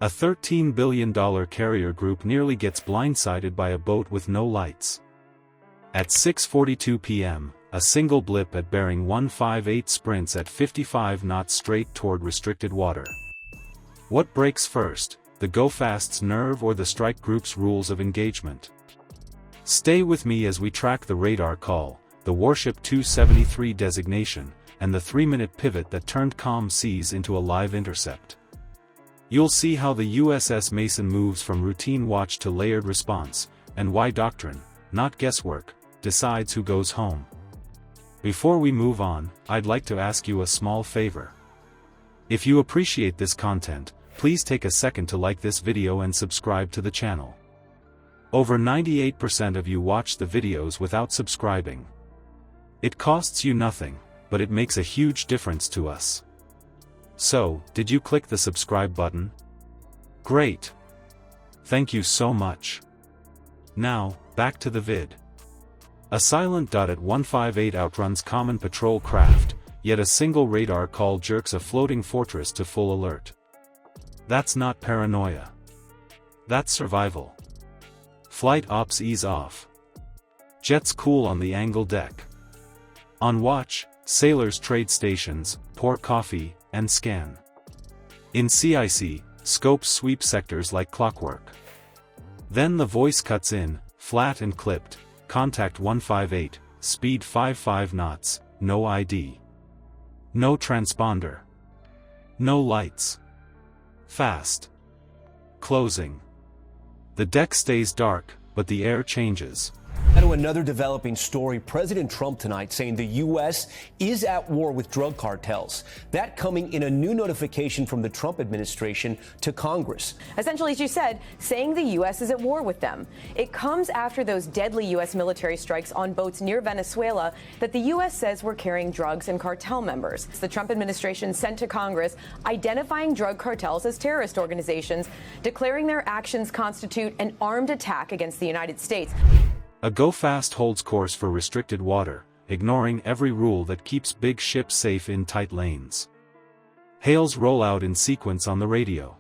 A $13 billion carrier group nearly gets blindsided by a boat with no lights. At 6:42 p.m., a single blip at bearing 158 sprints at 55 knots straight toward restricted water. What breaks first, the go-fast's nerve or the strike group's rules of engagement? Stay with me as we track the radar call, the Warship 273 designation, and the 3-minute pivot that turned calm seas into a live intercept. You'll see how the USS Mason moves from routine watch to layered response, and why doctrine, not guesswork, decides who goes home. Before we move on, I'd like to ask you a small favor. If you appreciate this content, please take a second to like this video and subscribe to the channel. Over 98% of you watch the videos without subscribing. It costs you nothing, but it makes a huge difference to us. So, did you click the subscribe button? Great! Thank you so much. Now, back to the vid. A silent dot at 158 outruns common patrol craft, yet a single radar call jerks a floating fortress to full alert. That's not paranoia. That's survival. Flight ops ease off. Jets cool on the angle deck. On watch, sailors trade stations, pour coffee, and scan. In CIC, scopes sweep sectors like clockwork. Then the voice cuts in, flat and clipped, contact 158, speed 55 knots, no ID. No transponder. No lights. Fast. Closing. The deck stays dark, but the air changes. Now to another developing story. President Trump tonight saying the U.S. is at war with drug cartels. That coming in a new notification from the Trump administration to Congress. Essentially, as you said, saying the U.S. is at war with them. It comes after those deadly U.S. military strikes on boats near Venezuela that the U.S. says were carrying drugs and cartel members. The Trump administration sent to Congress identifying drug cartels as terrorist organizations, declaring their actions constitute an armed attack against the United States. A go-fast holds course for restricted water, ignoring every rule that keeps big ships safe in tight lanes. Hails roll out in sequence on the radio.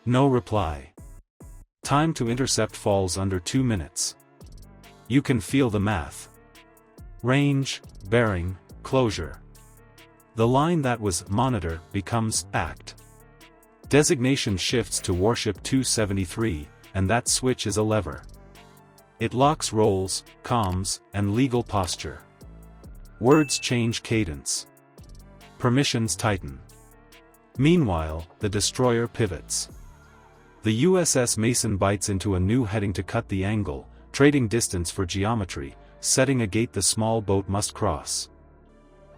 No reply. Time to intercept falls under 2 minutes. You can feel the math. Range, bearing, closure. The line that was monitor becomes act. Designation shifts to Warship 273, and that switch is a lever. It locks roles, comms, and legal posture. Words change cadence. Permissions tighten. Meanwhile, the destroyer pivots. The USS Mason bites into a new heading to cut the angle, trading distance for geometry, setting a gate the small boat must cross.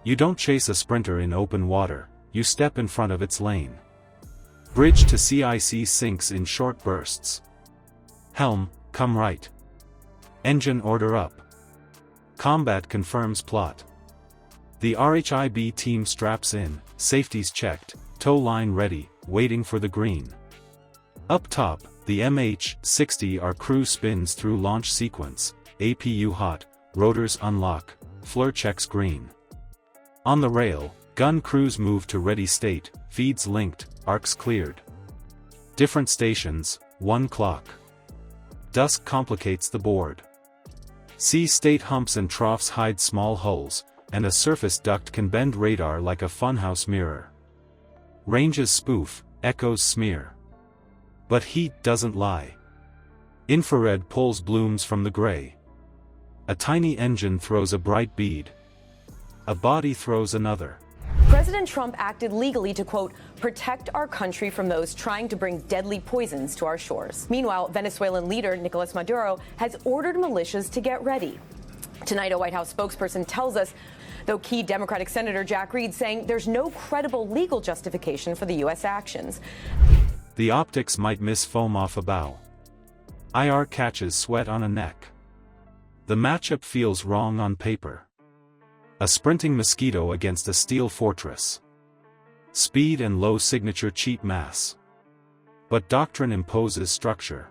You don't chase a sprinter in open water, you step in front of its lane. Bridge to CIC sinks in short bursts. Helm, come right. Engine order up. Combat confirms plot. The RHIB team straps in, safeties checked, tow line ready, waiting for the green. Up top, the MH-60R crew spins through launch sequence, APU hot, rotors unlock, FLIR checks green. On the rail, gun crews move to ready state, feeds linked, arcs cleared. Different stations, 1 clock. Dusk complicates the board. Sea state humps and troughs hide small hulls, and a surface duct can bend radar like a funhouse mirror. Ranges spoof, echoes smear. But heat doesn't lie. Infrared pulls blooms from the gray. A tiny engine throws a bright bead. A body throws another. President Trump acted legally to, quote, protect our country from those trying to bring deadly poisons to our shores. Meanwhile, Venezuelan leader Nicolas Maduro has ordered militias to get ready. Tonight, a White House spokesperson tells us, though key Democratic Senator Jack Reed saying there's no credible legal justification for the U.S. actions. The optics might miss foam off a bow. IR catches sweat on a neck. The matchup feels wrong on paper. A sprinting mosquito against a steel fortress. Speed and low signature cheat mass. But doctrine imposes structure.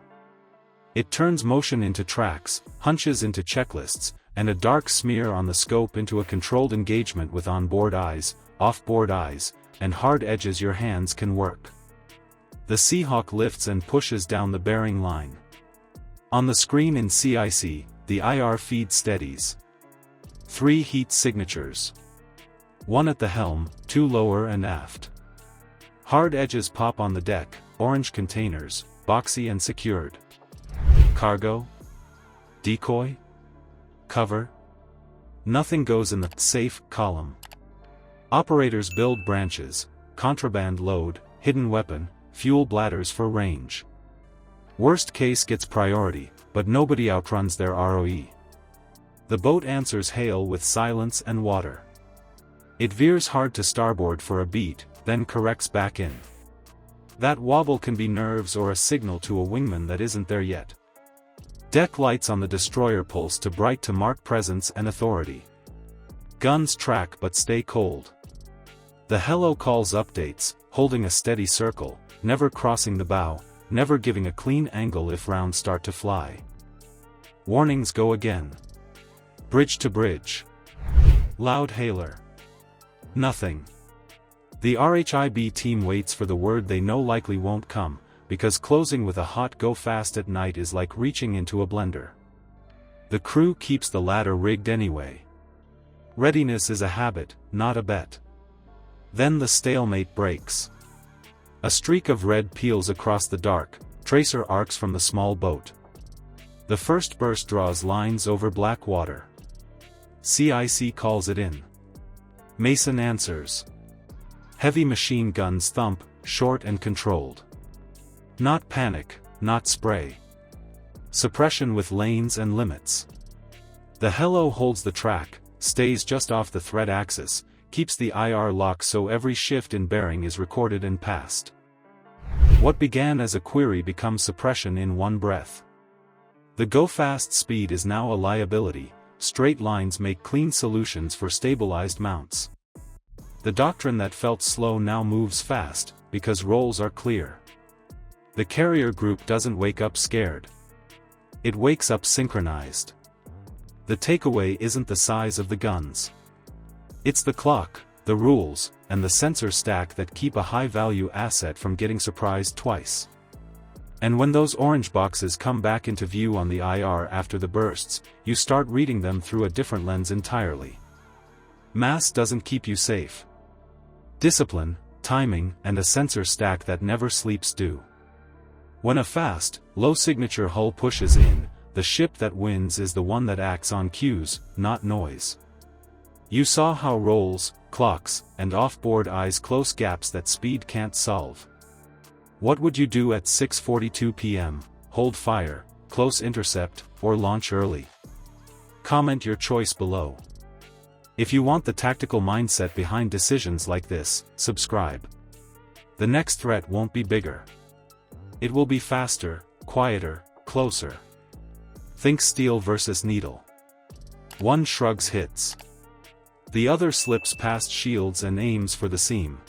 It turns motion into tracks, hunches into checklists, and a dark smear on the scope into a controlled engagement with onboard eyes, offboard eyes, and hard edges your hands can work. The Seahawk lifts and pushes down the bearing line. On the screen in CIC, the IR feed steadies. 3 heat signatures. 1 at the helm, 2 lower and aft. Hard edges pop on the deck, orange containers, boxy and secured. Cargo? Decoy? Cover? Nothing goes in the safe column. Operators build branches, contraband load, hidden weapon, fuel bladders for range. Worst case gets priority, but nobody outruns their ROE. The boat answers hail with silence and water. It veers hard to starboard for a beat, then corrects back in. That wobble can be nerves or a signal to a wingman that isn't there yet. Deck lights on the destroyer pulse to bright to mark presence and authority. Guns track but stay cold. The hello calls updates, holding a steady circle, never crossing the bow, never giving a clean angle if rounds start to fly. Warnings go again. Bridge to bridge. Loud hailer. Nothing. The RHIB team waits for the word they know likely won't come, because closing with a hot go fast at night is like reaching into a blender. The crew keeps the ladder rigged anyway. Readiness is a habit, not a bet. Then the stalemate breaks. A streak of red peels across the dark, tracer arcs from the small boat. The first burst draws lines over black water. CIC calls it in. Mason answers. Heavy machine guns thump, short and controlled. Not panic, not spray. Suppression with lanes and limits. The hello holds the track, stays just off the threat axis, keeps the IR lock so every shift in bearing is recorded and passed. What began as a query becomes suppression in one breath. The go-fast speed is now a liability, straight lines make clean solutions for stabilized mounts. The doctrine that felt slow now moves fast, because roles are clear. The carrier group doesn't wake up scared. It wakes up synchronized. The takeaway isn't the size of the guns. It's the clock, the rules, and the sensor stack that keep a high-value asset from getting surprised twice. And when those orange boxes come back into view on the IR after the bursts, you start reading them through a different lens entirely. Mass doesn't keep you safe. Discipline, timing, and a sensor stack that never sleeps do. When a fast, low-signature hull pushes in, the ship that wins is the one that acts on cues, not noise. You saw how rolls, clocks, and off-board eyes close gaps that speed can't solve. What would you do at 6:42 p.m., hold fire, close intercept, or launch early? Comment your choice below. If you want the tactical mindset behind decisions like this, subscribe. The next threat won't be bigger. It will be faster, quieter, closer. Think steel versus needle. One shrugs hits. The other slips past shields and aims for the seam.